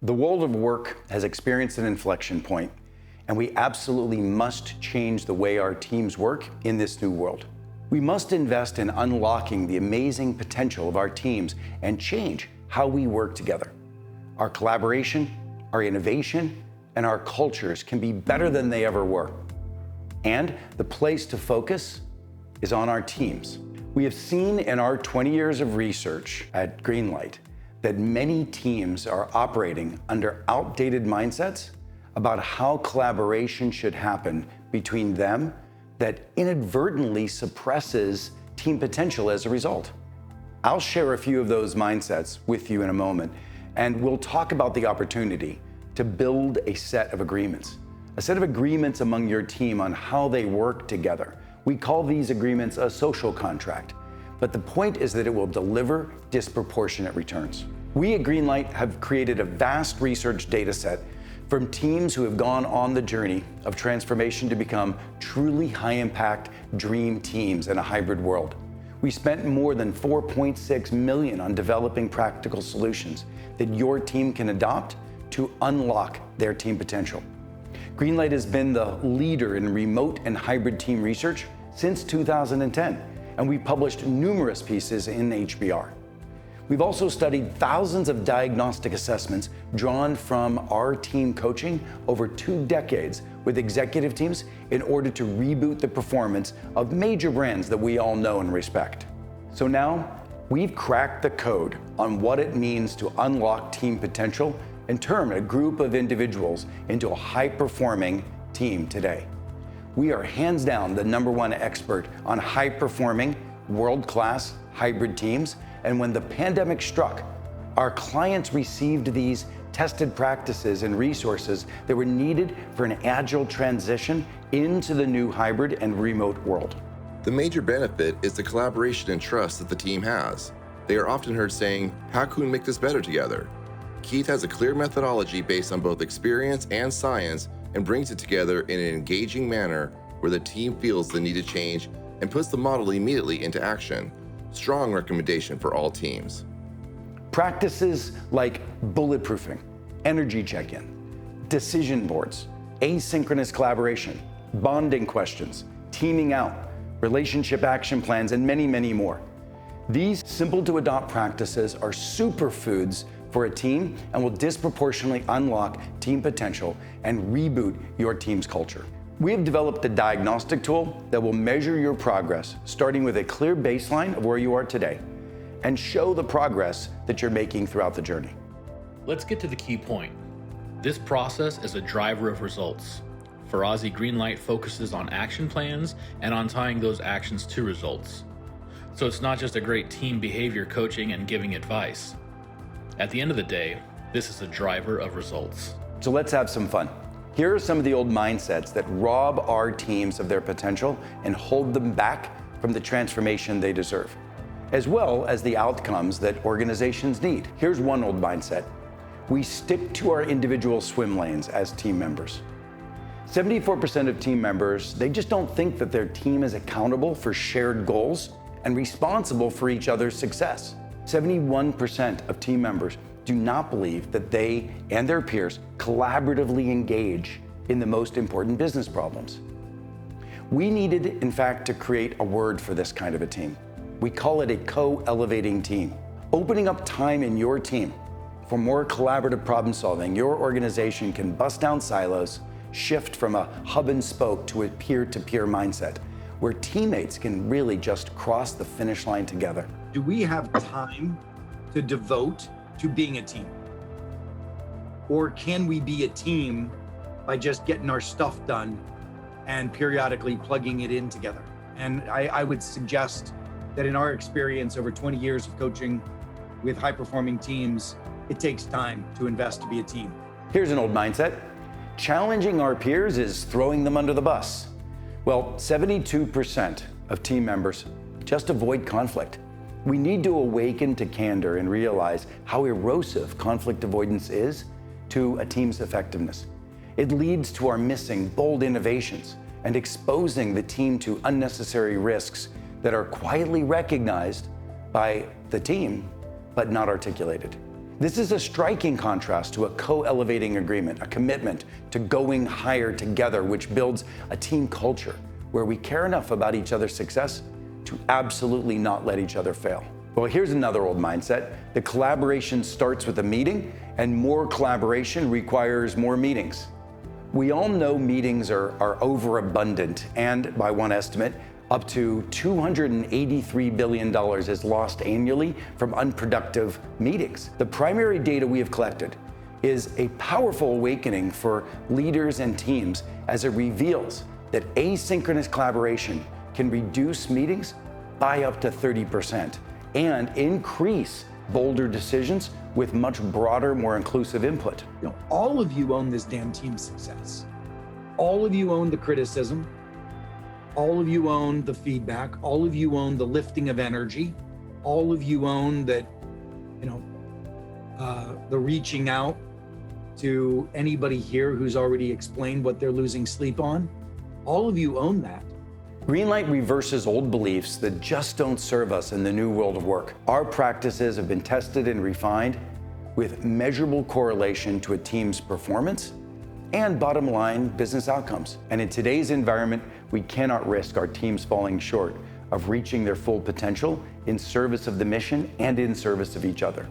The world of work has experienced an inflection point, and we absolutely must change the way our teams work in this new world. We must invest in unlocking the amazing potential of our teams and change how we work together. Our collaboration, our innovation, and our cultures can be better than they ever were. And the place to focus is on our teams. We have seen in our 20 years of research at Greenlight that many teams are operating under outdated mindsets about how collaboration should happen between them that inadvertently suppresses team potential as a result. I'll share a few of those mindsets with you in a moment, and we'll talk about the opportunity to build a set of agreements among your team on how they work together. We call these agreements a social contract, but the point is that it will deliver disproportionate returns. We at Greenlight have created a vast research data set from teams who have gone on the journey of transformation to become truly high-impact dream teams in a hybrid world. We spent more than $4.6 million on developing practical solutions that your team can adopt to unlock their team potential. Greenlight has been the leader in remote and hybrid team research since 2010, and we've published numerous pieces in HBR. We've also studied thousands of diagnostic assessments drawn from our team coaching over 2 decades with executive teams in order to reboot the performance of major brands that we all know and respect. So now, we've cracked the code on what it means to unlock team potential and turn a group of individuals into a high-performing team today. We are hands down the #1 expert on high-performing, world-class hybrid teams, and when the pandemic struck, our clients received these tested practices and resources that were needed for an agile transition into the new hybrid and remote world. The major benefit is the collaboration and trust that the team has. They are often heard saying, "How can we make this better together?" Keith has a clear methodology based on both experience and science and brings it together in an engaging manner where the team feels the need to change and puts the model immediately into action. Strong recommendation for all teams. Practices like bulletproofing, energy check-in, decision boards, asynchronous collaboration, bonding questions, teaming out, relationship action plans, and many, many more. These simple-to-adopt practices are superfoods for a team and will disproportionately unlock team potential and reboot your team's culture. We have developed a diagnostic tool that will measure your progress, starting with a clear baseline of where you are today, and show the progress that you're making throughout the journey. Let's get to the key point. This process is a driver of results. Ferrazzi Greenlight focuses on action plans and on tying those actions to results. So it's not just a great team behavior coaching and giving advice. At the end of the day, this is a driver of results. So let's have some fun. Here are some of the old mindsets that rob our teams of their potential and hold them back from the transformation they deserve, as well as the outcomes that organizations need. Here's one old mindset. We stick to our individual swim lanes as team members. 74% of team members, they just don't think that their team is accountable for shared goals and responsible for each other's success. 71% of team members do not believe that they and their peers collaboratively engage in the most important business problems. We needed, in fact, to create a word for this kind of a team. We call it a co-elevating team. Opening up time in your team for more collaborative problem solving, your organization can bust down silos, shift from a hub and spoke to a peer-to-peer mindset, where teammates can really just cross the finish line together. Do we have time to devote to being a team? Or can we be a team by just getting our stuff done and periodically plugging it in together? And I would suggest that in our experience over 20 years of coaching with high-performing teams, it takes time to invest to be a team. Here's an old mindset. Challenging our peers is throwing them under the bus. Well, 72% of team members just avoid conflict. We need to awaken to candor and realize how erosive conflict avoidance is to a team's effectiveness. It leads to our missing bold innovations and exposing the team to unnecessary risks that are quietly recognized by the team, but not articulated. This is a striking contrast to a co-elevating agreement, a commitment to going higher together, which builds a team culture where we care enough about each other's success to absolutely not let each other fail. Well, here's another old mindset. The collaboration starts with a meeting, and more collaboration requires more meetings. We all know meetings are overabundant, and by one estimate, up to $283 billion is lost annually from unproductive meetings. The primary data we have collected is a powerful awakening for leaders and teams as it reveals that asynchronous collaboration can reduce meetings by up to 30% and increase bolder decisions with much broader, more inclusive input. You know, all of you own this damn team success. All of you own the criticism. All of you own the feedback. All of you own the lifting of energy. All of you own that, the reaching out to anybody here who's already explained what they're losing sleep on. All of you own that. Greenlight reverses old beliefs that just don't serve us in the new world of work. Our practices have been tested and refined with measurable correlation to a team's performance and bottom line business outcomes. And in today's environment, we cannot risk our teams falling short of reaching their full potential in service of the mission and in service of each other.